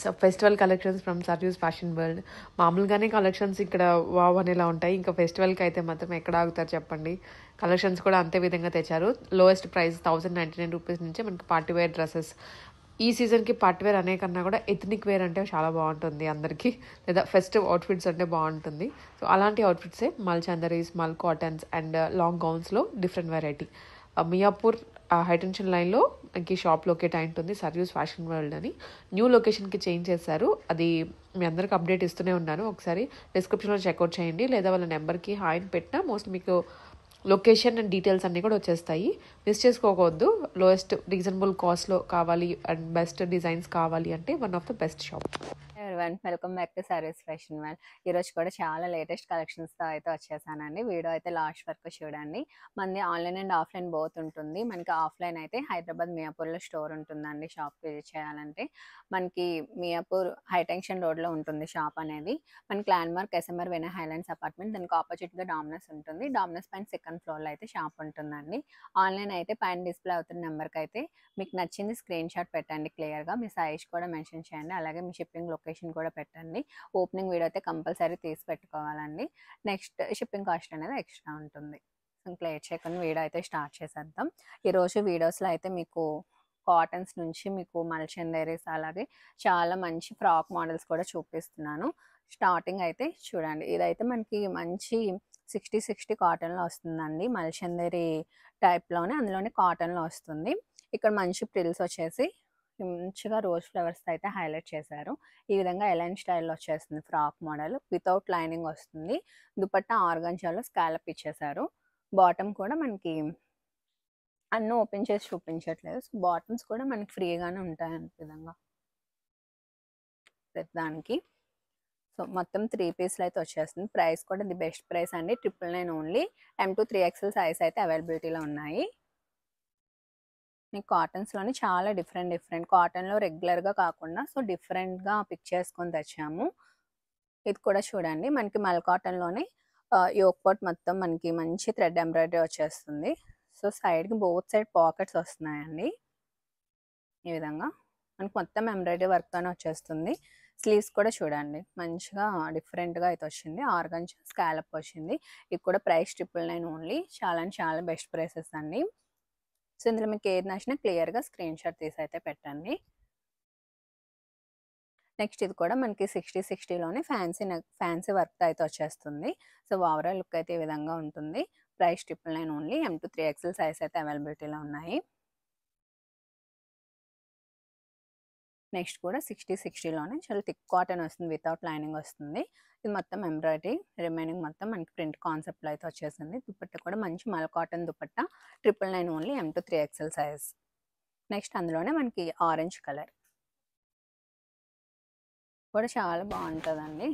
So festival collections from Saryu's fashion world. మామూలుగానే collections ఇక్కడ wow అనేలా ఉంటాయి, ఇంకా ఫెస్టివల్కి అయితే మాత్రం ఎక్కడ ఆగుతారు చెప్పండి. కలెక్షన్స్ కూడా అంతే విధంగా తెచ్చారు. లోయెస్ట్ ప్రైస్ 1099 రూపీస్ నుంచే మనకి పార్టీ వేర్ డ్రెస్సెస్. ఈ సీజన్కి పార్టీ వేర్ అనే కన్నా కూడా ఎథనిక్ వేర్ అంటే చాలా బాగుంటుంది అందరికీ, లేదా ఫెస్టివ్ అవుట్ఫిట్స్ అంటే బాగుంటుంది. సో అలాంటి అవుట్ఫిట్సే మల్ చందరీస్, మల్ కాటన్స్ అండ్ లాంగ్ గౌన్స్లో డిఫరెంట్ వెరైటీ. మియాపూర్ హైటెన్షన్ లైన్లో మనకి షాప్ లొకేట్ అయి ఉంటుంది, సర్యూస్ ఫ్యాషన్ వరల్డ్ అని. న్యూ లొకేషన్కి చేంజ్ చేశారు, అది మీ అందరికి అప్డేట్ ఇస్తూనే ఉన్నాను. ఒకసారి డిస్క్రిప్షన్లో చెక్అవుట్ చేయండి, లేదా వాళ్ళ నెంబర్కి హాయ్ పెట్టినా మోస్ట్ మీకు లొకేషన్ అండ్ డీటెయిల్స్ అన్నీ కూడా వచ్చేస్తాయి. మిస్ చేసుకోవద్దు. లోయెస్ట్ రీజనబుల్ కాస్ట్లో కావాలి అండ్ బెస్ట్ డిజైన్స్ కావాలి అంటే one of the best shop. Everyone welcome back to service fashion world. ఈరోజు కూడా చాలా లేటెస్ట్ కలెక్షన్స్తో అయితే వచ్చేసానండి. వీడియో అయితే లాస్ట్ వరకు చూడండి. మనది ఆన్లైన్ అండ్ ఆఫ్లైన్ బోత్ ఉంటుంది. మనకి ఆఫ్లైన్ అయితే హైదరాబాద్ మియాపూర్లో స్టోర్ ఉంటుందండి. షాప్కి విజిట్ చేయాలంటే మనకి మియాపూర్ హైటెన్షన్ రోడ్లో ఉంటుంది షాప్ అనేది. మనకి landmark SMR Vinay highlands apartment, దానికి ఆపోజిట్గా డామినస్ ఉంటుంది. డామినస్ పైన సెకండ్ ఫ్లోర్లో అయితే షాప్ ఉంటుందండి. ఆన్లైన్ అయితే పైన డిస్ప్లే అవుతున్న నెంబర్కి అయితే మీకు నచ్చింది స్క్రీన్ షాట్ పెట్టండి క్లియర్గా, మీ సైజ్ కూడా మెన్షన్ చేయండి, అలాగే మీ షిప్పింగ్ లొకేషన్ కూడా పెట్టండి. ఓపెనింగ్ వీడియో అయితే కంపల్సరీ తీసి పెట్టుకోవాలండి. నెక్స్ట్ షిప్పింగ్ కాస్ట్ అనేది ఎక్స్ట్రా ఉంటుంది. ఇంకా లేట్ చేయకుండా వీడియో అయితే స్టార్ట్ చేసేద్దాం. ఈరోజు వీడియోస్లో అయితే మీకు కాటన్స్ నుంచి మీకు మల్చందేరీస్, అలాగే చాలా మంచి ఫ్రాక్ మోడల్స్ కూడా చూపిస్తున్నాను. స్టార్టింగ్ అయితే చూడండి, ఇదైతే మనకి మంచి 60 కాటన్లో వస్తుందండి. మల్చందేరి టైప్లోనే, అందులోనే కాటన్లో వస్తుంది. ఇక్కడ మంచి ప్రిల్స్ వచ్చేసి మంచిగా రోజ్ ఫ్లవర్స్ అయితే హైలైట్ చేశారు. ఈ విధంగా ఎలైన్ స్టైల్లో వచ్చేస్తుంది. ఫ్రాక్ మోడల్ వితౌట్ లైనింగ్ వస్తుంది. దుపట్టా ఆర్గంజాలో స్కాలప్ ఇచ్చేసారు. బాటమ్ కూడా మనకి అన్నీ ఓపెన్ చేసి చూపించట్లేదు, సో బాటమ్స్ కూడా మనకి ఫ్రీగానే ఉంటాయి అంత విధంగా దానికి. సో మొత్తం 3 పీస్లు అయితే వచ్చేస్తుంది. ప్రైస్ కూడా ది బెస్ట్ ప్రైస్ అండి, 999 only. M to 3XL size అయితే అవైలబిలిటీలో ఉన్నాయి. మీకు కాటన్స్లోని చాలా డిఫరెంట్ కాటన్లో రెగ్యులర్గా కాకుండా సో డిఫరెంట్గా పిక్ చేసుకొని తెచ్చాము. ఇది కూడా చూడండి, మనకి మల్ కాటన్లోనే యోక్ పాట్ మొత్తం మనకి మంచి థ్రెడ్ ఎంబ్రాయిడరీ వచ్చేస్తుంది. సో సైడ్కి బోత్ సైడ్ పాకెట్స్ వస్తున్నాయండి. ఈ విధంగా మనకి మొత్తం ఎంబ్రాయిడరీ వర్క్తోనే వచ్చేస్తుంది. స్లీవ్స్ కూడా చూడండి మంచిగా డిఫరెంట్గా అయితే వచ్చింది. ఆర్గంజా స్కాలప్ వచ్చింది. ఇది కూడా ప్రైస్ 999 ఓన్లీ. చాలా బెస్ట్ ప్రైసెస్ అండి. సో ఇందులో మీకు ఏది నచ్చినా క్లియర్గా స్క్రీన్ షాట్ తీసి అయితే పెట్టండి. నెక్స్ట్ ఇది కూడా మనకి 60లోనే ఫ్యాన్సీ వర్క్ అయితే వచ్చేస్తుంది. సో ఓవరాల్ లుక్ అయితే ఈ విధంగా ఉంటుంది. Price 999 only. M to 3XL size అయితే అవైలబిలిటీలో ఉన్నాయి. నెక్స్ట్ కూడా 60లోనే చాలా థిక్ కాటన్ వస్తుంది, వితౌట్ లైనింగ్ వస్తుంది. ఇది మొత్తం ఎంబ్రాయిడరీ, రిమైనింగ్ మొత్తం మనకి ప్రింట్ కాన్సెప్ట్లో అయితే వచ్చేసింది. దుపట్టా కూడా మంచి మల్ cotton dupatta, 999 only. M to 3XL size. Next అందులోనే మనకి ఆరెంజ్ కలర్ కూడా చాలా బాగుంటుందండి.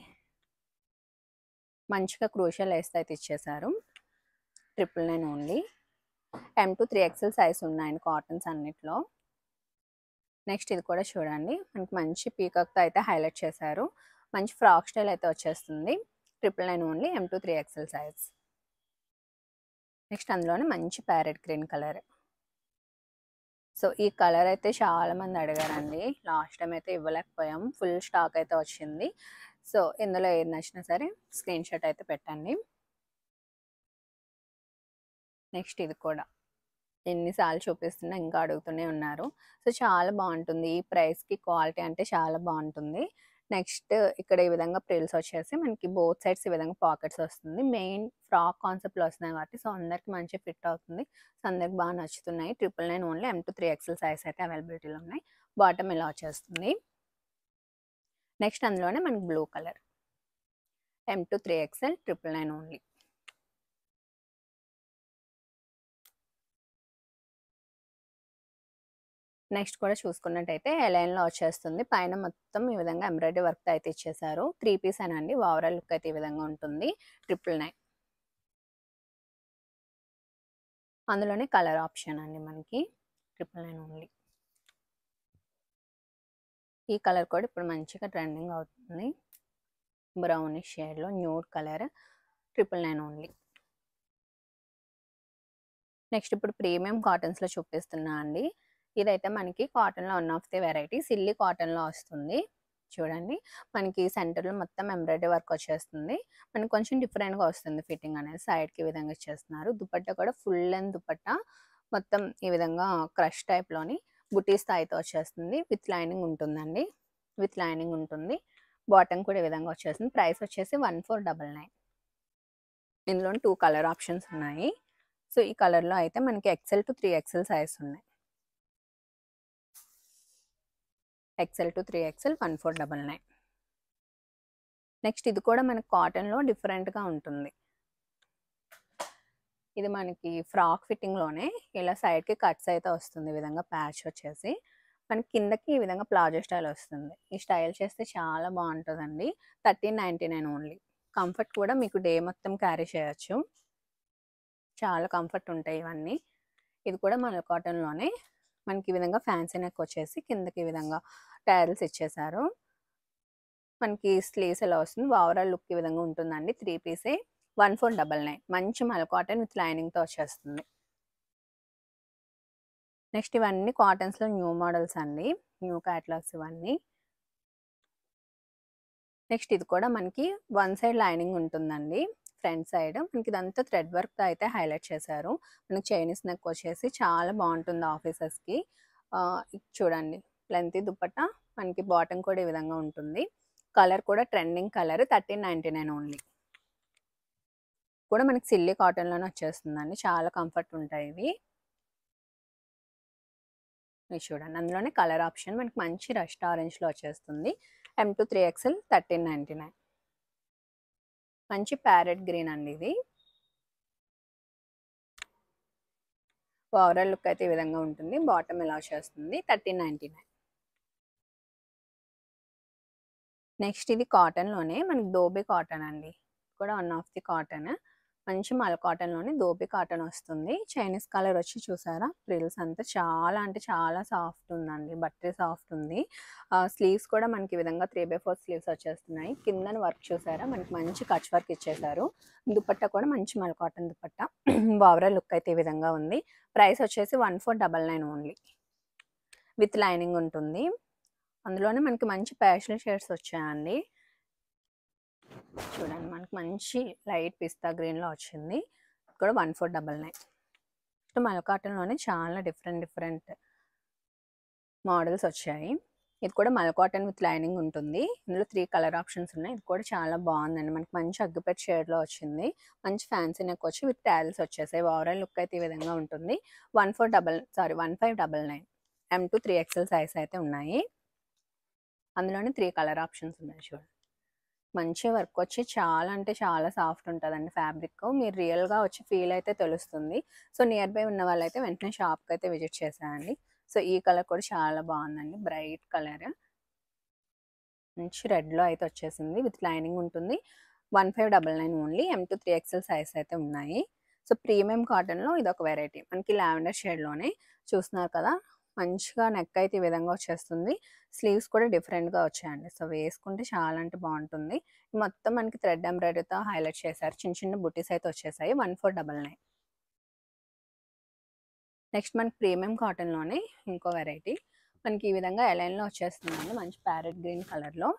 మంచిగా క్రూషియల్ లేస్ అయితే ఇచ్చేసారు. 999 only. M to 3XL size ఉన్నాయండి కాటన్స్ అన్నిట్లో. నెక్స్ట్ ఇది కూడా చూడండి, మనకి మంచి పీకాక్తో అయితే హైలైట్ చేశారు. మంచి ఫ్రాక్ స్టైల్ అయితే వచ్చేస్తుంది. 999 only. M to 3XL size. Next అందులోనే మంచి ప్యారెట్ గ్రీన్ కలర్. సో ఈ కలర్ అయితే చాలా మంది అడిగారండి, లాస్ట్ టైం అయితే ఇవ్వలేకపోయాం, ఫుల్ స్టాక్ అయితే వచ్చింది. సో ఇందులో ఏది నచ్చినా సరే స్క్రీన్ షాట్ అయితే పెట్టండి. నెక్స్ట్ ఇది కూడా ఎన్నిసార్లు చూపిస్తున్నా ఇంకా అడుగుతూనే ఉన్నారు. సో చాలా బాగుంటుంది, ఈ ప్రైస్కి క్వాలిటీ అంటే చాలా బాగుంటుంది. నెక్స్ట్ ఇక్కడ ఈ విధంగా ప్రిల్స్ వచ్చేసి మనకి బోత్ సైడ్స్ ఈ విధంగా పాకెట్స్ వస్తుంది. మెయిన్ ఫ్రాక్ కాన్సెప్ట్లో వస్తున్నాయి కాబట్టి సో అందరికి మంచి ఫిట్ అవుతుంది. సో అందరికి బాగా నచ్చుతున్నాయి. 999 only. M to 3XL size అయితే అవైలబిలిటీలో ఉన్నాయి. బాటమ్ ఇలా వచ్చేస్తుంది. నెక్స్ట్ అందులోనే మనకి blue colour, M to 3XL 999 only. Next కూడా చూసుకున్నట్టయితే ఎలైన్లో వచ్చేస్తుంది. పైన మొత్తం ఈ విధంగా ఎంబ్రాయిడరీ వర్క్ అయితే ఇచ్చేసారు. 3 పీస్ అనండి. ఓవరాల్ లుక్ అయితే ఈ విధంగా ఉంటుంది. 999. అందులోనే కలర్ ఆప్షన్ అండి మనకి. 999 ఓన్లీ. ఈ కలర్ కూడా ఇప్పుడు మంచిగా ట్రెండింగ్ అవుతుంది. బ్రౌనిష్ షేడ్లో న్యూడ్ కలర్. 999 ఓన్లీ. నెక్స్ట్ ఇప్పుడు ప్రీమియం కాటన్స్లో చూపిస్తున్నా అండి. ఇదైతే మనకి కాటన్లో one of the variety silly కాటన్లో వస్తుంది. చూడండి. మనకి సెంటర్‌లో మొత్తం ఎంబ్రాయిడరీ వర్క్ వచ్చేస్తుంది. మనకి కొంచెం డిఫరెంట్‌గా వస్తుంది ఫిట్టింగ్ అనేది. సైడ్‌కి ఈ విధంగా ఇచ్చేస్తున్నారు. దుపట్టా కూడా ఫుల్ లెంత్ దుపట్టా. మొత్తం ఈ విధంగా క్రష్ టైప్‌లోని బుటీస్ తాయితో వచ్చేస్తుంది. విత్ లైనింగ్ ఉంటుందండి. విత్ లైనింగ్ ఉంటుంది. బాటమ్ కూడా ఈ విధంగా వచ్చేస్తుంది. ప్రైస్ వచ్చేసి 1499. ఇందులో 2 కలర్ ఆప్షన్స్ ఉన్నాయి. సో, ఈ కలర్‌లో అయితే మనకి ఎక్సెల్ టు 3XL సైజ్ ఉన్నాయి. XL to 3XL 1499. నెక్స్ట్ ఇది కూడా మనకి కాటన్‌లో డిఫరెంట్‌గా ఉంటుంది. ఇది మనకి ఫ్రాక్ ఫిట్టింగ్‌లోనే ఇలా సైడ్‌కి కట్స్ అయితే వస్తుంది. ఈ విధంగా ప్యాచ్ వచ్చేసి. మనకి కిందకి ఈ విధంగా ప్లాజో స్టైల్ వస్తుంది. ఈ స్టైల్ చేస్తే చాలా బావుంటదండి. 1399 ఓన్లీ. కంఫర్ట్ కూడా మీకు డే మొత్తం క్యారీ చేయొచ్చు. చాలా కంఫర్ట్ ఉంటాయి ఇవన్నీ. ఇది కూడా మన కాటన్‌లోనే మనకి ఈ విధంగా ఫ్యాన్సీ నెక్ వచ్చేసి కిందకి ఈ విధంగా టైల్స్ ఇచ్చేసారు. మనకి స్లీవ్స్ ఎలా వస్తుంది. ఓవరాల్ లుక్ ఈ విధంగా ఉంటుందండి. 3 పీసే 1499. మంచి మల్ కాటన్ విత్ లైనింగ్‌తో వచ్చేస్తుంది. నెక్స్ట్ ఇవన్నీ కాటన్స్‌లో న్యూ మోడల్స్ అండి. న్యూ క్యాటలాగ్స్ ఇవన్నీ. నెక్స్ట్ ఇది కూడా మనకి వన్ సైడ్ లైనింగ్ ఉంటుందండి. ఫ్రంట్ సైడ్ మనకి ఇదంతా థ్రెడ్ వర్క్‌తో అయితే హైలైట్ చేశారు. మనకి చైనీస్ నెక్ వచ్చేసి చాలా బావుంటుంది ఆఫీసర్స్‌కి. ఇది చూడండి లెంతీ దుపట్టా మనకి బాటమ్ కూడా ఈ విధంగా ఉంటుంది. కలర్ కూడా ట్రెండింగ్ కలర్ 1399 ఓన్లీ. కూడా మనకి సిల్లీ కాటన్‌లోనే వచ్చేస్తుందండి. చాలా కంఫర్ట్ ఉంటాయి ఇవి. ఇది చూడండి. అందులోనే కలర్ ఆప్షన్ మనకి మంచి రస్ట్ ఆరెంజ్‌లో వచ్చేస్తుంది. M2 3XL 1399. మంచి ప్యారెట్ గ్రీన్ అండి ఇది. ఓవరాల్ లుక్ అయితే ఈ విధంగా ఉంటుంది. బాటమ్ ఇలా వచ్చేస్తుంది 1399. నెక్స్ట్ ఇది కాటన్‌లోనే మనకి దోబీ కాటన్ అండి. కూడా వన్ ఆఫ్ ది కాటన్. మంచి మల్ కాటన్‌లోనే దోబీ కాటన్ వస్తుంది. చైనీస్ కలర్ వచ్చి చూసారా? ఫ్రిల్స్ అంతా చాలా అంటే చాలా సాఫ్ట్ ఉందండి. బట్టరీ సాఫ్ట్ ఉంది. స్లీవ్స్ కూడా మనకి ఈ విధంగా 3/4 స్లీవ్స్ వచ్చేస్తున్నాయి. కిందన వర్క్ చూసారా? మనకి మంచి కచ్ వర్క్ ఇచ్చేసారు. దుపట్టా కూడా మంచి మల్ కాటన్ దుపట్టా. ఓవరాల్ లుక్ అయితే ఈ విధంగా ఉంది. ప్రైస్ వచ్చేసి 1499 ఓన్లీ. విత్ లైనింగ్ ఉంటుంది. అందులోనే మనకి మంచి ప్యాస్టల్ షేడ్స్ వచ్చాయండి. చూడండి మనకి మంచి లైట్ పిస్తా గ్రీన్‌లో వచ్చింది. ఇది కూడా 1499. మల్ కాటన్‌లోనే చాలా డిఫరెంట్ మోడల్స్ వచ్చాయి. ఇది కూడా మల్ కాటన్ విత్ లైనింగ్ ఉంటుంది. ఇందులో 3 కలర్ ఆప్షన్స్ ఉన్నాయి. ఇది కూడా చాలా బాగుందండి. మనకి మంచి అగ్గిపెట్టి షేడ్‌లో వచ్చింది. మంచి ఫ్యాన్సీ నెక్ వచ్చి విత్ టాజిల్స్ వచ్చేసాయి. ఓవరాల్ లుక్ అయితే ఈ విధంగా ఉంటుంది. 1599. M2 3XL సైజ్ అయితే ఉన్నాయి. అందులోనే 3 కలర్ ఆప్షన్స్ ఉన్నాయి చూడండి. మంచి వర్క్ వచ్చి చాలా అంటే చాలా సాఫ్ట్ ఉంటదండి ఫ్యాబ్రిక్. మీరు రియల్‌గా వచ్చి ఫీల్ అయితే తెలుస్తుంది. సో, నియర్ బై ఉన్న వాళ్ళైతే వెంటనే షాప్‌కి అయితే విజిట్ చేసేయండి. సో, ఈ కలర్ కూడా చాలా బాగుందండి. Bright colour. మంచి రెడ్‌లో అయితే వచ్చేసింది. విత్ లైనింగ్ ఉంటుంది. 1599 ఓన్లీ. M2 3XL సైజ్ అయితే ఉన్నాయి. సో, ప్రీమియం కాటన్‌లో ఇదొక వెరైటీ. మనకి లావెండర్ షేడ్‌లోనే చూస్తున్నారు కదా! మంచిగా నెక్ అయితే ఈ విధంగా వచ్చేస్తుంది. స్లీవ్స్ కూడా డిఫరెంట్‌గా వచ్చాయండి. సో, వేసుకుంటే చాలా అంటే బావుంటుంది. మొత్తం మనకి థ్రెడ్ ఎంబ్రాయిడరీతో హైలైట్ చేశారు. చిన్న చిన్న బుటీస్ అయితే వచ్చేసాయి. 1499. నెక్స్ట్ మనకి ప్రీమియం కాటన్‌లోనే ఇంకో వెరైటీ. మనకి ఈ విధంగా ఎలైన్‌లో వచ్చేస్తుందండి. మంచి ప్యారెట్ గ్రీన్ కలర్‌లో.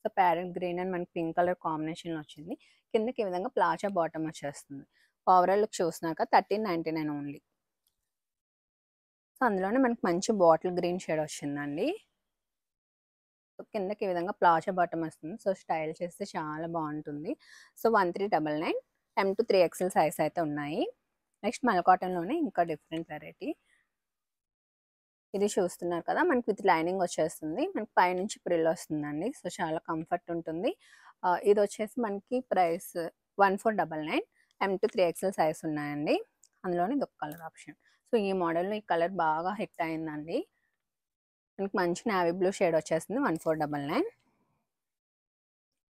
సో, ప్యారెట్ గ్రీన్ అండ్ మనకి పింక్ కలర్ కాంబినేషన్‌లో వచ్చింది. కిందకి ఈ విధంగా ప్లాజో బాటమ్ వచ్చేస్తుంది. ఓవరాల్ లుక్ చూసినాక 1399 ఓన్లీ. సో, అందులోనే మనకి మంచి బాటిల్ గ్రీన్ షేడ్ వచ్చిందండి. సో, కిందకి ఈ విధంగా ప్లాజో బాటమ్ వస్తుంది. సో, స్టైల్ చేస్తే చాలా బాగుంటుంది. సో, 1399. M2 3XL సైజ్ అయితే ఉన్నాయి. నెక్స్ట్ మల్ కాటన్‌లోనే ఇంకా డిఫరెంట్ వెరైటీ. ఇది చూస్తున్నారు కదా! మనకి విత్ లైనింగ్ వచ్చేస్తుంది. మనకి పైనుంచి ప్రిల్ వస్తుందండి. సో, చాలా కంఫర్ట్ ఉంటుంది. ఇదొచ్చేసి మనకి ప్రైస్ 1499. M2 3XL సైజ్ ఉన్నాయండి. అందులోనే ఇదొక కలర్ ఆప్షన్. సో, ఈ మోడల్‌లో ఈ కలర్ బాగా హిట్ అయిందండి. మనకి మంచి నేవీ బ్లూ షేడ్ వచ్చేస్తుంది. 1499.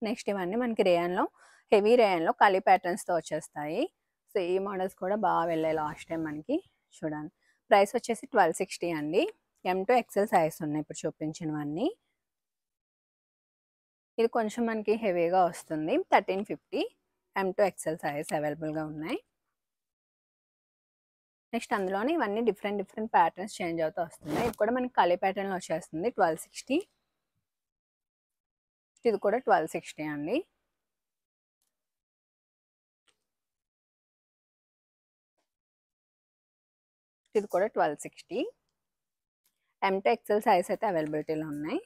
నెక్స్ట్ ఇవన్నీ మనకి రేయన్‌లో హెవీ రేయన్‌లో కలీ ప్యాటర్న్స్‌తో వచ్చేస్తాయి. సో, ఈ మోడల్స్ కూడా బాగా వెళ్ళాయి లాస్ట్ టైం మనకి. చూడండి. ప్రైస్ వచ్చేసి 1260 అండి. M2 XL సైజ్ ఉన్నాయి ఇప్పుడు చూపించినవన్నీ. ఇది కొంచెం మనకి హెవీగా వస్తుంది. 1350. M2 XL సైజ్ అవైలబుల్‌గా ఉన్నాయి. నెక్స్ట్ అందులోనే ఇవన్నీ డిఫరెంట్ ప్యాటర్న్స్ చేంజ్ అవుతూ వస్తున్నాయి. ఇది కూడా మనకి కలీ ప్యాటర్న్‌లో వచ్చేస్తుంది. 1260. నెక్స్ట్ ఇది కూడా 1260 అండి. ఇది కూడా 1260. M2 XL సైజ్ అయితే అవైలబిలిటీలో ఉన్నాయి.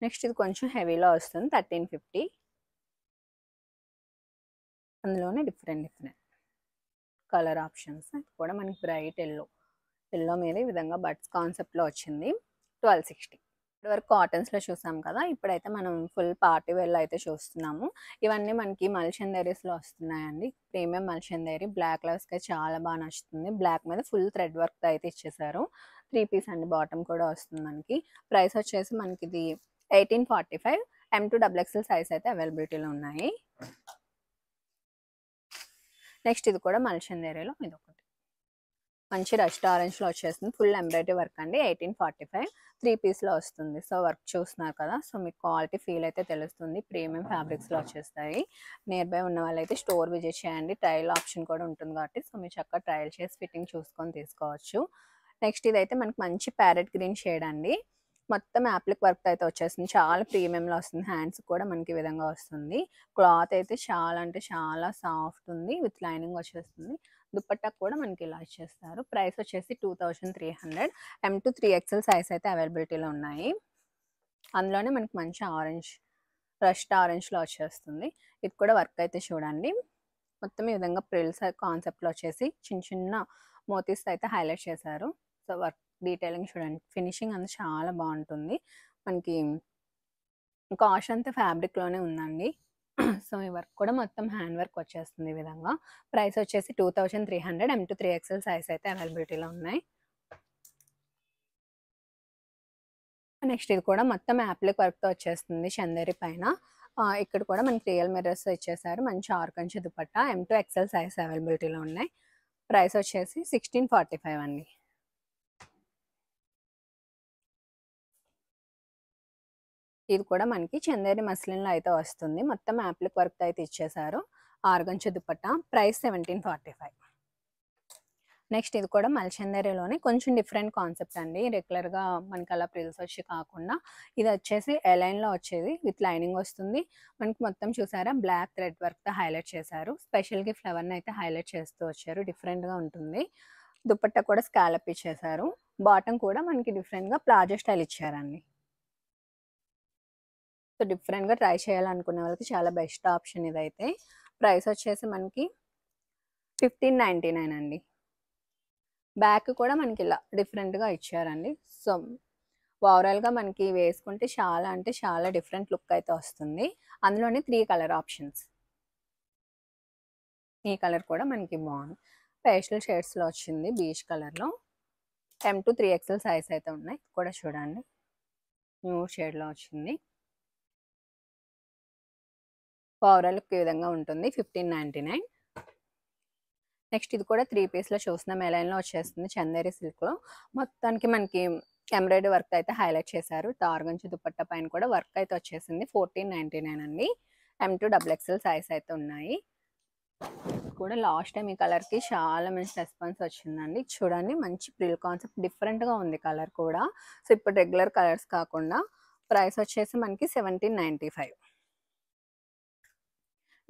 నెక్స్ట్ ఇది కొంచెం హెవీలో వస్తుంది 1350. అందులోనే డిఫరెంట్ కలర్ ఆప్షన్స్. ఇది కూడా మనకి బ్రైట్ ఎల్లో మీద ఈ విధంగా బడ్స్ కాన్సెప్ట్లో వచ్చింది. 1260. ఇప్పటివరకు కాటన్స్లో చూసాం కదా, ఇప్పుడైతే మనం ఫుల్ పార్టీ వేర్లో అయితే చూస్తున్నాము. ఇవన్నీ మనకి మల్చందేరీస్లో వస్తున్నాయండి. ప్రీమియం మల్చందేరీ బ్లాక్ కలర్స్కి చాలా బాగా నచ్చుతుంది. బ్లాక్ మీద ఫుల్ థ్రెడ్ వర్క్ అయితే ఇచ్చేసారు. 3 పీస్ అండి, బాటమ్ కూడా వస్తుంది మనకి. ప్రైస్ వచ్చేసి మనకి ఇది 1845. M2 XXL సైజ్ అయితే అవైలబిలిటీలో ఉన్నాయి. నెక్స్ట్ ఇది కూడా మల్చందేరీలో ఇది ఒకటి మంచి రస్ట్ ఆరెంజ్లో వచ్చేస్తుంది. ఫుల్ ఎంబ్రాయిడరీ వర్క్ అండి. 1845. 3 పీస్లో వస్తుంది. సో వర్క్ చూస్తున్నారు కదా, సో మీకు క్వాలిటీ ఫీల్ అయితే తెలుస్తుంది. ప్రీమియం ఫ్యాబ్రిక్స్లో వచ్చేస్తాయి. నియర్ బై ఉన్న వాళ్ళైతే స్టోర్ విజిట్ చేయండి. ట్రయల్ ఆప్షన్ కూడా ఉంటుంది కాబట్టి సో మీరు చక్కగా ట్రయల్ చేసి ఫిట్టింగ్ చూసుకొని తీసుకోవచ్చు. నెక్స్ట్ ఇదైతే మనకి మంచి ప్యారెట్ గ్రీన్ షేడ్ అండి. మొత్తం యాప్లిక్ వర్క్ అయితే వచ్చేస్తుంది. చాలా ప్రీమియంలో వస్తుంది. హ్యాండ్స్ కూడా మనకి ఈ విధంగా వస్తుంది. క్లాత్ అయితే చాలా అంటే చాలా సాఫ్ట్ ఉంది. విత్ లైనింగ్ వచ్చేస్తుంది. దుపట్టా కూడా మనకి ఇలా ఇచ్చేస్తారు. ప్రైస్ వచ్చేసి 2300. M2 3XL సైజ్ అయితే అవైలబిలిటీలో ఉన్నాయి. అందులోనే మనకి మంచి ఆరెంజ్ రస్ట్ ఆరెంజ్లో వచ్చేస్తుంది. ఇది కూడా వర్క్ అయితే చూడండి. మొత్తం ఈ విధంగా ప్రిల్స్ కాన్సెప్ట్లో వచ్చేసి చిన్న మోతీస్ అయితే హైలైట్ చేశారు. సో వర్క్ డీటెయిలింగ్ చూడండి. ఫినిషింగ్ అంతా చాలా బాగుంటుంది. మనకి కాస్ట్ అంతా ఫ్యాబ్రిక్లోనే ఉందండి. సో ఈ వర్క్ కూడా మొత్తం హ్యాండ్ వర్క్ వచ్చేస్తుంది ఈ విధంగా. ప్రైస్ వచ్చేసి 2300. M2 3XL సైజ్ అయితే అవైలబిలిటీలో ఉన్నాయి. నెక్స్ట్ ఇది కూడా మొత్తం యాప్లిక్ వర్క్తో వచ్చేస్తుంది చందేరి పైన. ఇక్కడ కూడా మనకి రియల్ మిర్రర్స్ ఇచ్చేసారు. మంచి organza dupatta. M2 XL size అవైలబిలిటీలో ఉన్నాయి. ప్రైస్ వచ్చేసి 1645 అండి. ఇది కూడా మనకి చందేరి మస్లిన్లో అయితే వస్తుంది. మొత్తం యాప్లిక్ వర్క్ అయితే ఇచ్చేసారు. ఆర్గంజా దుపట్టా. ప్రైస్ 1745. నెక్స్ట్ ఇది కూడా మల్చందేరీలోనే కొంచెం డిఫరెంట్ కాన్సెప్ట్ అండి. రెగ్యులర్గా మనకి అలా ప్రిల్స్ వచ్చి కాకుండా ఇది వచ్చేసి ఎలైన్లో వచ్చేది విత్ లైనింగ్ వస్తుంది. మనకి మొత్తం చూసారా బ్లాక్ థ్రెడ్ వర్క్తో హైలైట్ చేశారు. స్పెషల్గా ఫ్లవర్ని అయితే హైలైట్ చేస్తూ వచ్చారు. డిఫరెంట్గా ఉంటుంది. దుపట్టా కూడా స్కాలప్ ఇచ్చేసారు. బాటమ్ కూడా మనకి డిఫరెంట్గా ప్లాజో స్టైల్ ఇచ్చారండి. సో డిఫరెంట్గా ట్రై చేయాలనుకునే వాళ్ళకి చాలా బెస్ట్ ఆప్షన్ ఇదైతే. ప్రైస్ వచ్చేసి మనకి 1599 అండి. బ్యాక్ కూడా మనకి ఇలా డిఫరెంట్గా ఇచ్చారండి. సో ఓవరాల్గా మనకి వేసుకుంటే చాలా అంటే చాలా డిఫరెంట్ లుక్ అయితే వస్తుంది. అందులోనే 3 కలర్ ఆప్షన్స్. ఈ కలర్ కూడా మనకి బాగుంది. పేస్టల్ షేడ్స్లో వచ్చింది బీచ్ కలర్లో. M2 3XL సైజ్ అయితే ఉన్నాయి. కూడా చూడండి న్యూ షేడ్లో వచ్చింది. ఓవరాల్ లుక్ ఈ విధంగా ఉంటుంది. 1599. నెక్స్ట్ ఇది కూడా 3 పీస్లో చూస్తున్నాం. ఎలైన్లో వచ్చేస్తుంది చందేరి సిల్క్లో. మొత్తానికి మనకి ఎంబ్రాయిడరీ వర్క్ అయితే హైలైట్ చేశారు. ఆర్గంజా దుపట్టా పైన కూడా వర్క్ అయితే వచ్చేసింది. 1499 అండి. M2 XXL సైజ్ అయితే ఉన్నాయి. కూడా లాస్ట్ టైం ఈ కలర్కి చాలా మంచి రెస్పాన్స్ వచ్చిందండి. చూడండి మంచి ప్రిల్ కాన్సెప్ట్ డిఫరెంట్గా ఉంది కలర్ కూడా. సో ఇప్పుడు రెగ్యులర్ కలర్స్ కాకుండా ప్రైస్ వచ్చేసి మనకి 1795.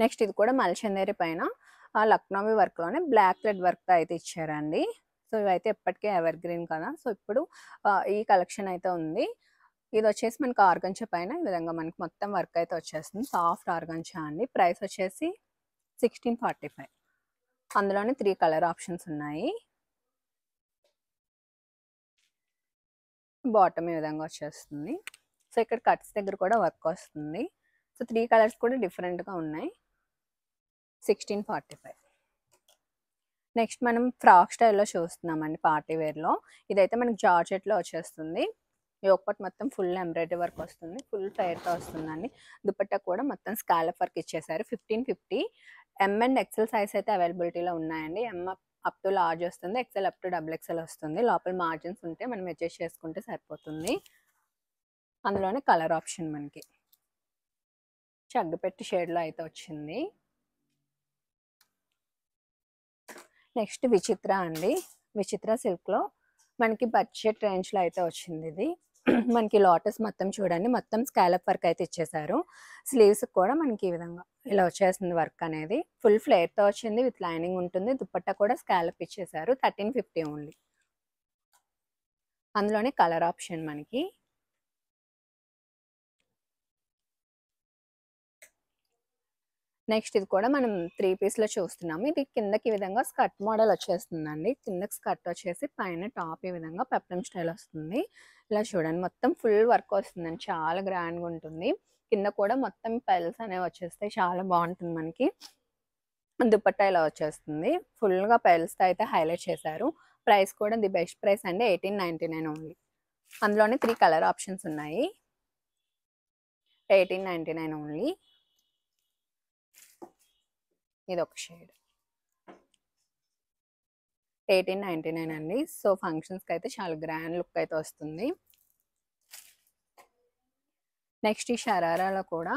నెక్స్ట్ ఇది కూడా మల్చందేరి పైన లక్నోవి వర్క్లోనే బ్లాక్ థ్రెడ్ వర్క్ అయితే ఇచ్చారండి. సో ఇవైతే ఎప్పటికే ఎవర్ గ్రీన్ కదా. సో ఇప్పుడు ఈ కలెక్షన్ అయితే ఉంది. ఇది వచ్చేసి మనకి ఆర్గంజా పైన ఈ విధంగా మనకి మొత్తం వర్క్ అయితే వచ్చేస్తుంది. సాఫ్ట్ ఆర్గంజా అండి. ప్రైస్ వచ్చేసి 1645. అందులోనే 3 కలర్ ఆప్షన్స్ ఉన్నాయి. బాటమ్ ఈ విధంగా వచ్చేస్తుంది. సో ఇక్కడ కట్స్ దగ్గర కూడా వర్క్ వస్తుంది. సో 3 కలర్స్ కూడా డిఫరెంట్గా ఉన్నాయి. 1645. నెక్స్ట్ మనం ఫ్రాక్ స్టైల్లో చూస్తున్నామండి పార్టీ వేర్లో. ఇదైతే మనకి జార్జెట్లో వచ్చేస్తుంది. ఈ ఒక్కటి మొత్తం ఫుల్ ఎంబ్రాయిడరీ వర్క్ వస్తుంది. ఫుల్ ఫైర్తో వస్తుందండి. దుపట్టా కూడా మొత్తం స్కాలప్ వర్క్ ఇచ్చేసారు. 1550. M అండ్ XL సైజ్ అయితే అవైలబిలిటీలో ఉన్నాయండి. M అప్ టు లార్జ్ వస్తుంది. XL అప్ టు XXL వస్తుంది. లోపల మార్జిన్స్ ఉంటే మనం అడ్జస్ట్ చేసుకుంటే సరిపోతుంది. అందులోనే కలర్ ఆప్షన్ మనకి చగ్గపెట్టి షేడ్లో అయితే వచ్చింది. నెక్స్ట్ విచిత్ర అండి. విచిత్ర సిల్క్లో మనకి బడ్జెట్ రేంజ్లో అయితే వచ్చింది. ఇది మనకి లోటస్ మొత్తం చూడండి, మొత్తం స్కాలప్ వర్క్ అయితే ఇచ్చేసారు. స్లీవ్స్ కూడా మనకి ఈ విధంగా ఇలా వచ్చేస్తుంది వర్క్ అనేది. ఫుల్ ఫ్లేర్తో వచ్చింది, విత్ లైనింగ్ ఉంటుంది. దుపట్టా కూడా స్కాలప్ ఇచ్చేసారు. 1350 ఓన్లీ. అందులోనే కలర్ ఆప్షన్ మనకి. నెక్స్ట్ ఇది కూడా మనం 3 పీస్లో చూస్తున్నాము. ఇది కిందకి ఈ విధంగా స్కర్ట్ మోడల్ వచ్చేస్తుందండి. కిందకి స్కర్ట్ వచ్చేసి పైన టాప్ ఈ విధంగా పెప్లం స్టైల్ వస్తుంది. ఇలా చూడండి, మొత్తం ఫుల్ వర్క్ వస్తుందండి, చాలా గ్రాండ్గా ఉంటుంది. కింద కూడా మొత్తం పెల్స్ అనేవి వచ్చేస్తాయి, చాలా బాగుంటుంది మనకి. దుపట్టా ఇలా వచ్చేస్తుంది, ఫుల్గా పెల్స్తో అయితే హైలైట్ చేశారు. ప్రైస్ కూడా ది బెస్ట్ ప్రైస్ అండి, 1899 ఓన్లీ. అందులోనే 3 కలర్ ఆప్షన్స్ ఉన్నాయి. 1899 ఓన్లీ. ఇది ఒక షేడ్ 1899 అండి. సో ఫంక్షన్స్కి అయితే చాలా గ్రాండ్ లుక్ అయితే వస్తుంది. నెక్స్ట్ ఈ షరారాలో కూడా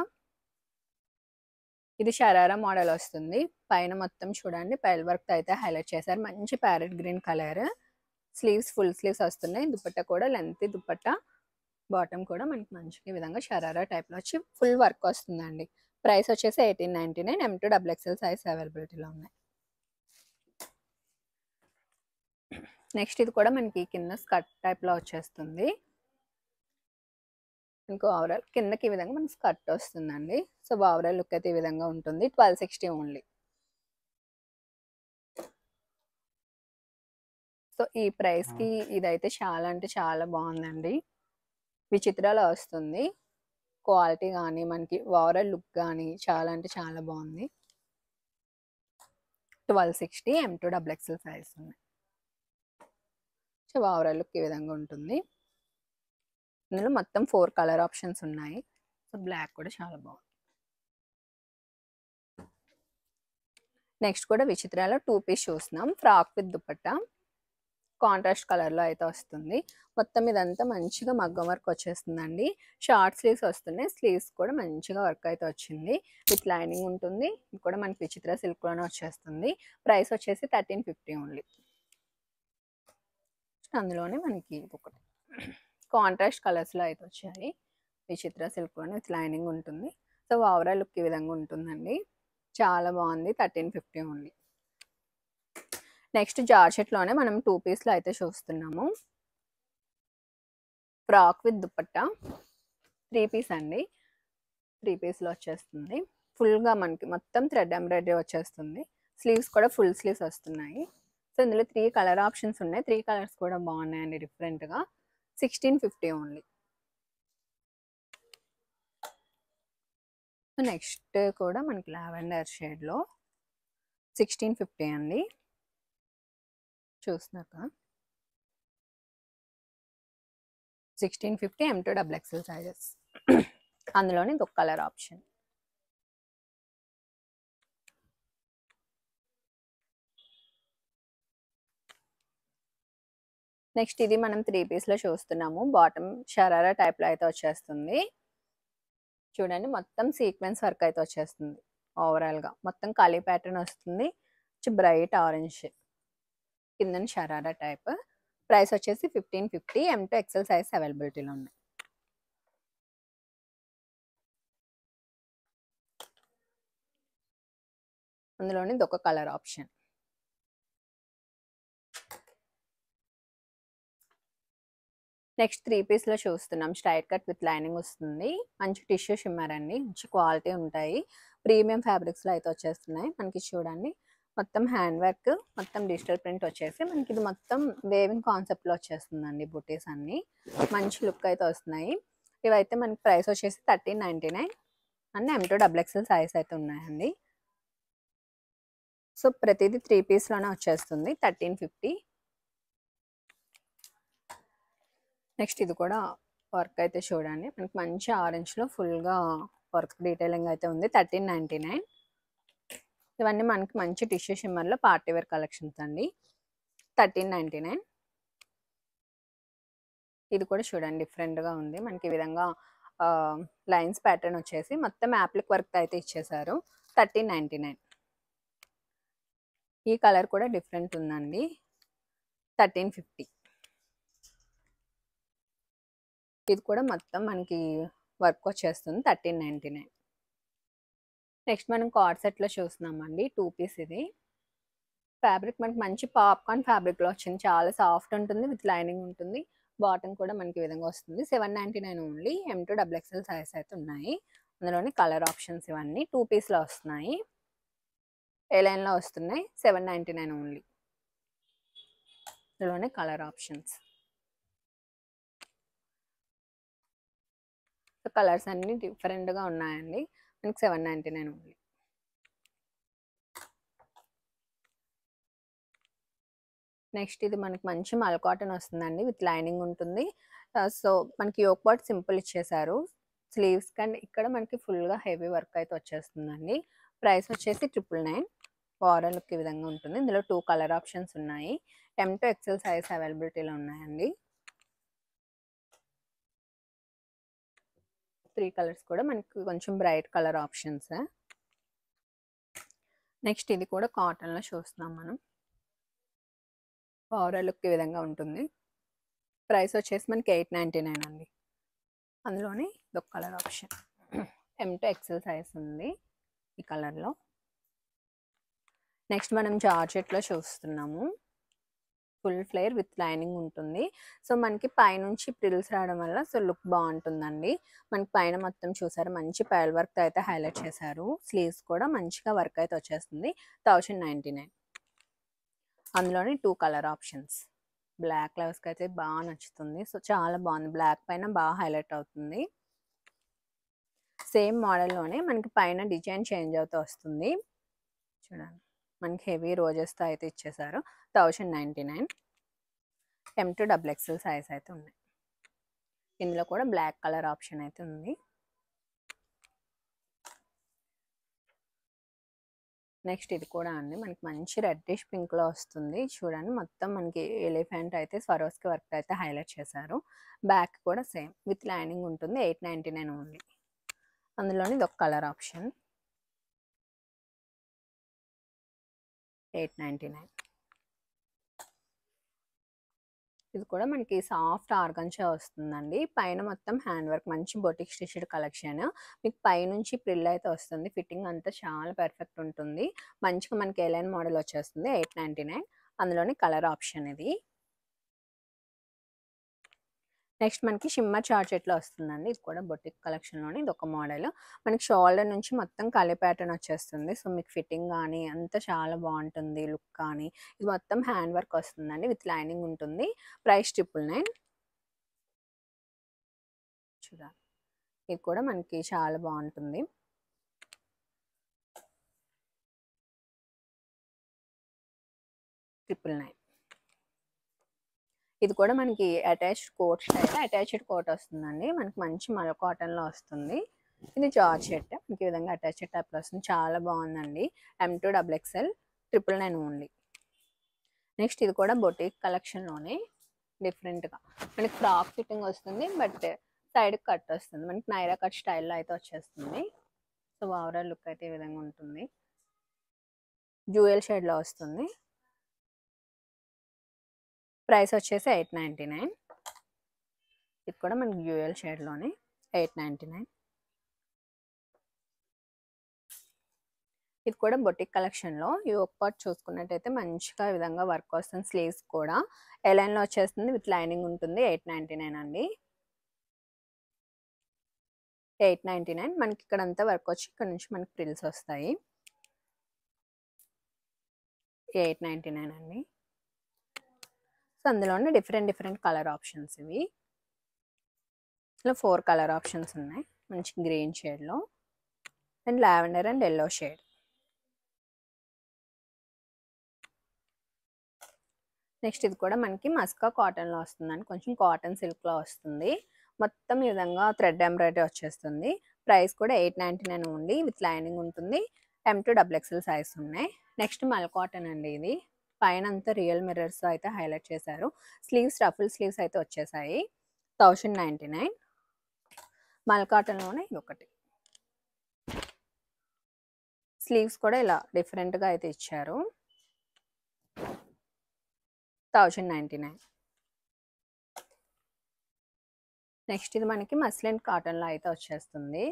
ఇది షరారా మోడల్ వస్తుంది. పైన మొత్తం చూడండి పెల్ వర్క్ అయితే హైలైట్ చేశారు, మంచి parrot green colour. Sleeves full sleeves వస్తున్నాయి. దుపట్టా కూడా లెంత్ దుపట్టా, బాటమ్ కూడా మనకి మంచిగా ఈ విధంగా షరారా టైప్లో వచ్చి ఫుల్ వర్క్ వస్తుందండి. ప్రైస్ వచ్చేసి 1899. M2 XXL సైజ్ అవైలబిలిటీలో ఉన్నాయి. నెక్స్ట్ ఇది కూడా మనకి కింద స్కర్ట్ టైప్లో వచ్చేస్తుంది. ఇంకో ఓవరాల్ కిందకి ఈ విధంగా మనకి స్కర్ట్ వస్తుందండి. సో ఓవరాల్ లుక్ అయితే ఈ విధంగా ఉంటుంది. 1260 ఓన్లీ. సో ఈ ప్రైస్కి ఇదైతే చాలా అంటే చాలా బాగుందండి. విచిత్రాలో వస్తుంది. క్వాలిటీ కానీ మనకి ఓవరాల్ లుక్ కానీ చాలా అంటే చాలా బాగుంది. 1260 M2 XXL సైజ్ ఉన్నాయి. సో ఓవరాల్ లుక్ ఈ విధంగా ఉంటుంది. ఇందులో మొత్తం 4 కలర్ ఆప్షన్స్ ఉన్నాయి. సో బ్లాక్ కూడా చాలా బాగుంది. నెక్స్ట్ కూడా విచిత్రాలో 2 పీస్ చూస్తున్నాం. ఫ్రాక్ విత్ దుపట్టా కాంట్రాస్ట్ కలర్లో అయితే వస్తుంది. మొత్తం ఇదంతా మంచిగా మగ్గం వర్క్ వచ్చేస్తుందండి. షార్ట్ స్లీవ్స్ వస్తున్నాయి. స్లీవ్స్ కూడా మంచిగా వర్క్ అయితే వచ్చింది, విత్ లైనింగ్ ఉంటుంది. ఇది కూడా మనకి విచిత్ర సిల్క్లోనే వచ్చేస్తుంది. ప్రైస్ వచ్చేసి 1350 ఓన్లీ. అందులోనే మనకి ఒకటి కాంట్రాస్ట్ కలర్స్లో అయితే వచ్చాయి. విచిత్ర సిల్క్లోనే విత్ లైనింగ్ ఉంటుంది. సో ఓవరాల్ లుక్ ఈ విధంగా ఉంటుందండి, చాలా బాగుంది. 1350 ఓన్లీ. నెక్స్ట్ జార్జెట్లోనే మనం 2 పీస్లో అయితే చూస్తున్నాము. ఫ్రాక్ విత్ దుపట్టా 3 పీస్ అండి. 3 పీస్లో వచ్చేస్తుంది. ఫుల్గా మనకి మొత్తం థ్రెడ్ ఎంబ్రాయిడరీ వచ్చేస్తుంది. స్లీవ్స్ కూడా ఫుల్ స్లీవ్స్ వస్తున్నాయి. సో ఇందులో 3 కలర్ ఆప్షన్స్ ఉన్నాయి. 3 కలర్స్ కూడా బాగున్నాయండి డిఫరెంట్గా. 1650 ఓన్లీ. నెక్స్ట్ కూడా మనకి లావెండర్ షేడ్లో 1650 అండి. చూస్తున్నాక 1650 M2 XXL సైజెస్. అందులోనే ఇంకొక కలర్ ఆప్షన్. నెక్స్ట్ ఇది మనం 3 పీస్లో చూస్తున్నాము. బాటమ్ షరారా టైప్లో అయితే వచ్చేస్తుంది. చూడండి, మొత్తం సీక్వెన్స్ వర్క్ అయితే వచ్చేస్తుంది. ఓవరాల్గా మొత్తం కలీ ప్యాటర్న్ వస్తుంది. బ్రైట్ ఆరెంజ్ కింద షరారా టైప్. ప్రైస్ వచ్చేసి 1550. M2 XL సైజ్ అవైలబిలిటీలో ఉన్నాయి. అందులోని ఇది ఒక కలర్ ఆప్షన్. నెక్స్ట్ 3 పీస్లో చూస్తున్నాం. స్ట్రైట్ కట్ విత్ లైనింగ్ వస్తుంది. మంచి టిష్యూ షిమ్మర్ అండి, మంచి క్వాలిటీ ఉంటాయి. ప్రీమియం ఫ్యాబ్రిక్స్లో అయితే వచ్చేస్తున్నాయి. మనకి చూడండి మొత్తం హ్యాండ్ వర్క్, మొత్తం డిజిటల్ ప్రింట్ వచ్చేసి మనకి ఇది మొత్తం వేవింగ్ కాన్సెప్ట్లో వచ్చేస్తుందండి. బుటీస్ అన్ని మంచి లుక్ అయితే వస్తున్నాయి. ఇవైతే మనకి ప్రైస్ వచ్చేసి 1399 అండ్ M2 XXL సైజ్ అయితే ఉన్నాయండి. సో ప్రతిదీ 3 పీస్లోనే వచ్చేస్తుంది. 1350. నెక్స్ట్ ఇది కూడా వర్క్ అయితే చూడండి, మనకి మంచి ఆరెంజ్లో ఫుల్గా వర్క్ డీటెయిలింగ్ అయితే ఉంది. 1399. ఇవన్నీ మనకి మంచి టిష్యూ షిమ్మర్లో పార్టీ వేర్ కలెక్షన్స్ అండి. 1399. ఇది కూడా చూడండి డిఫరెంట్గా ఉంది. మనకి ఈ విధంగా లైన్స్ ప్యాటర్న్ వచ్చేసి మొత్తం యాప్లిక్ వర్క్ అయితే ఇచ్చేసారు. 1399. ఈ కలర్ కూడా డిఫరెంట్ ఉందండి. 1350. ఇది కూడా మొత్తం మనకి వర్క్ వచ్చేస్తుంది 1399. నెక్స్ట్ మనం కార్డ్ సెట్లో చూస్తున్నామండి. 2 పీస్ ఇది. ఫ్యాబ్రిక్ మనకి మంచి పాప్కార్న్ ఫ్యాబ్రిక్లో వచ్చింది. చాలా సాఫ్ట్ ఉంటుంది, విత్ లైనింగ్ ఉంటుంది. బాటమ్ కూడా మనకి ఈ విధంగా వస్తుంది. 799 ఓన్లీ. M2 XXL సైజ్ అయితే ఉన్నాయి. అందులోని కలర్ ఆప్షన్స్ ఇవన్నీ 2 పీస్లో వస్తున్నాయి. ఏ లైన్లో వస్తున్నాయి. 799 ఓన్లీ. ఇందులోనే కలర్ ఆప్షన్స్. కలర్స్ అన్ని డిఫరెంట్గా ఉన్నాయండి. మనకి 799 ఓన్లీ. నెక్స్ట్ ఇది మనకి మంచి మల్ కాటన్ వస్తుందండి, విత్ లైనింగ్ ఉంటుంది. సో మనకి యోక్ పార్ట్ సింపుల్ ఇచ్చేసారు. స్లీవ్స్ కండ్ ఇక్కడ మనకి ఫుల్గా హెవీ వర్క్ అయితే వచ్చేస్తుందండి. ప్రైస్ వచ్చేసి 999. ఓవరాల్ లుక్ ఈ విధంగా ఉంటుంది. ఇందులో 2 కలర్ ఆప్షన్స్ ఉన్నాయి. M2 XL సైజ్ అవైలబిలిటీలో ఉన్నాయండి. 3 కలర్స్ కూడా మనకి కొంచెం బ్రైట్ కలర్ ఆప్షన్స్. నెక్స్ట్ ఇది కూడా కాటన్లో చూస్తున్నాం మనం. ఓవరాల్ లుక్ ఈ విధంగా ఉంటుంది. ప్రైస్ వచ్చేసి మనకి 899 అండి. అందులోనే ఇదొక colour option. M2 XL size ఉంది ఈ కలర్లో. నెక్స్ట్ మనం జార్జెట్లో చూస్తున్నాము. ఫుల్ ఫ్లేర్ విత్ లైనింగ్ ఉంటుంది. సో మనకి పైనుంచి ప్రిల్స్ రావడం వల్ల సో లుక్ బాగుంటుందండి. మనకి పైన మొత్తం చూసారు మంచి పైల్ వర్క్ అయితే హైలైట్ చేశారు. స్లీవ్స్ కూడా మంచిగా వర్క్ అయితే వచ్చేస్తుంది. 1099. అందులోని 2 కలర్ ఆప్షన్స్. బ్లాక్ కలర్స్కి అయితే బాగా నచ్చుతుంది. సో చాలా బాగుంది. బ్లాక్ పైన బాగా హైలైట్ అవుతుంది. సేమ్ మోడల్లోనే మనకి పైన డిజైన్ చేంజ్ అవుతూ వస్తుంది. చూడండి మనకి హెవీ రోజెస్తో అయితే ఇచ్చేసారు. 1099. M2 XXL సైజ్ అయితే ఉన్నాయి. ఇందులో కూడా బ్లాక్ కలర్ ఆప్షన్ అయితే ఉంది. నెక్స్ట్ ఇది కూడా అండి మనకి మంచి రెడ్డిష్ పింక్లో వస్తుంది. చూడండి మొత్తం మనకి ఎలిఫెంట్ అయితే స్వరోస్కి వర్క్ అయితే హైలైట్ చేశారు. బ్యాక్ కూడా సేమ్ విత్ లైనింగ్ ఉంటుంది. 899 ఓన్లీ. అందులోని ఇది ఒక కలర్ ఆప్షన్. 899. ఇది కూడా మనకి సాఫ్ట్ ఆర్గంజా వస్తుందండి. పైన మొత్తం హ్యాండ్ వర్క్ మంచి బొటిక్ స్టిచ్డ్ కలెక్షన్. మీకు పైనుంచి ప్రిల్ అయితే వస్తుంది. ఫిట్టింగ్ అంతా చాలా పర్ఫెక్ట్ ఉంటుంది. మంచిగా మనకి ఎలైన్ మోడల్ వచ్చేస్తుంది. 899. అందులోని కలర్ ఆప్షన్ ఇది. నెక్స్ట్ మనకి షిమ్మర్ జార్జెట్లో వస్తుందండి. ఇది కూడా బొటిక్ కలెక్షన్లోని ఇది ఒక మోడల్. మనకి షోల్డర్ నుంచి మొత్తం కలి ప్యాటర్న్ వచ్చేస్తుంది. సో మీకు ఫిట్టింగ్ కానీ అంతా చాలా బాగుంటుంది. లుక్ కానీ ఇది మొత్తం హ్యాండ్ వర్క్ వస్తుందండి, విత్ లైనింగ్ ఉంటుంది. ప్రైస్ 999. చూడాలి ఇది కూడా మనకి చాలా బాగుంటుంది. 999. ఇది కూడా మనకి attached coat style. Attached coat వస్తుందండి. మనకి మంచి మల్ కాటన్లో వస్తుంది. ఇది జార్జెట్ మనకి ఈ విధంగా అటాచ్డ్ టైప్లో వస్తుంది. చాలా బాగుందండి. M2 XXL 999 only. నెక్స్ట్ ఇది కూడా బొటిక్ కలెక్షన్లోనే డిఫరెంట్గా మనకి ఫ్రాక్ ఫిట్టింగ్ వస్తుంది. బట్ సైడ్ కట్ వస్తుంది. మనకి నైరా కట్ స్టైల్లో అయితే వచ్చేస్తుంది. సో ఓవరాల్ లుక్ అయితే ఈ విధంగా ఉంటుంది. జ్యూయల్ షేడ్లో వస్తుంది. ప్రైస్ వచ్చేసి 899. ఇది కూడా మనకి జ్యూయల్ షేడ్లోనే 899. ఇది కూడా బొటిక్ కలెక్షన్లో యోక్ పార్ట్ చూసుకున్నట్టయితే మంచిగా ఈ విధంగా వర్క్ వస్తుంది. స్లీవ్స్ కూడా ఎలైన్లో వచ్చేస్తుంది, విత్ లైనింగ్ ఉంటుంది. 899 అండి. 899. మనకి ఇక్కడ అంతా వర్క్ వచ్చి ఇక్కడ నుంచి మనకి ప్రిల్స్ వస్తాయి. 899 అండి. సో అందులోనే డిఫరెంట్ కలర్ ఆప్షన్స్ ఇవి. ఇలా 4 కలర్ ఆప్షన్స్ ఉన్నాయి. మంచి గ్రీన్ షేడ్లో and lavender and yellow shade. Next ఇది కూడా మనకి మస్కా కాటన్లో వస్తుందండి. కొంచెం కాటన్ సిల్క్లో వస్తుంది. మొత్తం ఈ విధంగా థ్రెడ్ ఎంబ్రాయిడరీ వచ్చేస్తుంది. ప్రైస్ కూడా 899 ఓన్లీ, విత్ లైనింగ్ ఉంటుంది. M2 XXL సైజ్ ఉన్నాయి. నెక్స్ట్ మల్ కాటన్ అండి. ఇది పైన అంతా రియల్ మిర్రర్స్ అయితే హైలైట్ చేశారు. స్లీవ్స్ రఫుల్ స్లీవ్స్ అయితే వచ్చేసాయి. 1099. మల్ కాటన్లోనే ఇది ఒకటి. స్లీవ్స్ కూడా ఇలా డిఫరెంట్గా అయితే ఇచ్చారు. 1099. నెక్స్ట్ ఇది మనకి మస్లిన్ కాటన్లో అయితే వచ్చేస్తుంది.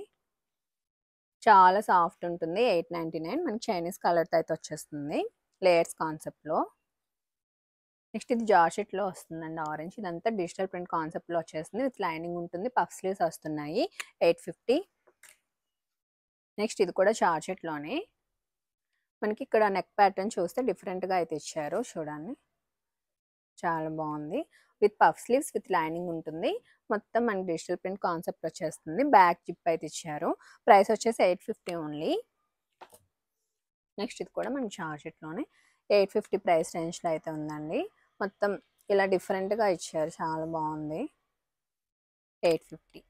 చాలా సాఫ్ట్ ఉంటుంది. 899 మనకి చైనీస్ కలర్తో అయితే వచ్చేస్తుంది లేయర్స్ కాన్సెప్ట్లో. నెక్స్ట్ ఇది జార్జెట్లో వస్తుందండి ఆరెంజ్. ఇదంతా డిజిటల్ ప్రింట్ కాన్సెప్ట్లో వచ్చేస్తుంది. విత్ లైనింగ్ ఉంటుంది. పఫ్ స్లీవ్స్ వస్తున్నాయి 850. నెక్స్ట్ ఇది కూడా జార్జెట్లోనే. మనకి ఇక్కడ నెక్ ప్యాటర్న్ చూస్తే డిఫరెంట్గా అయితే ఇచ్చారు చూడండి. చాలా బాగుంది. With puff sleeves with lining ఉంటుంది. మొత్తం మనకి డిజిటల్ ప్రింట్ కాన్సెప్ట్ వచ్చేస్తుంది. బ్యాక్ జిప్ అయితే ఇచ్చారు. ప్రైస్ వచ్చేసి 850 ఓన్లీ. నెక్స్ట్ ఇది కూడా మనకి జార్జెట్లోనే 850 ప్రైస్ రేంజ్లో అయితే ఉందండి. మొత్తం ఇలా డిఫరెంట్గా ఇచ్చారు. చాలా బాగుంది. 850.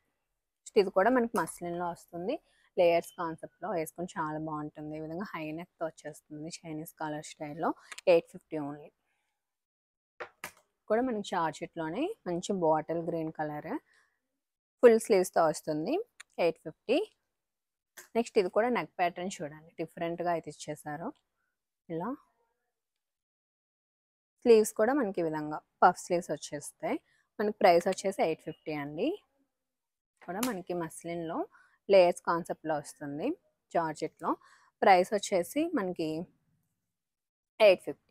నెక్స్ట్ ఇది కూడా మనకి మస్లిన్లో వస్తుంది. లేయర్స్ కాన్సెప్ట్లో వేసుకొని చాలా బాగుంటుంది. ఈ విధంగా హై నెక్తో వచ్చేస్తుంది చైనీస్ కలర్ స్టైల్లో. 850 ఓన్లీ. కూడా మనకి జార్జెట్లోనే మంచి బాటిల్ గ్రీన్ కలర్ ఫుల్ స్లీవ్స్తో వస్తుంది. 850. నెక్స్ట్ ఇది కూడా నెక్ ప్యాటర్న్ చూడండి డిఫరెంట్గా అయితే ఇచ్చేసారు. ఇలా స్లీవ్స్ కూడా మనకి ఈ విధంగా పఫ్ స్లీవ్స్ వచ్చేస్తాయి. మనకి ప్రైస్ వచ్చేసి 850 అండి. కూడా మనకి మస్లిన్లో లేయర్స్ కాన్సెప్ట్లో వస్తుంది జార్జెట్లో. ప్రైస్ వచ్చేసి మనకి 850.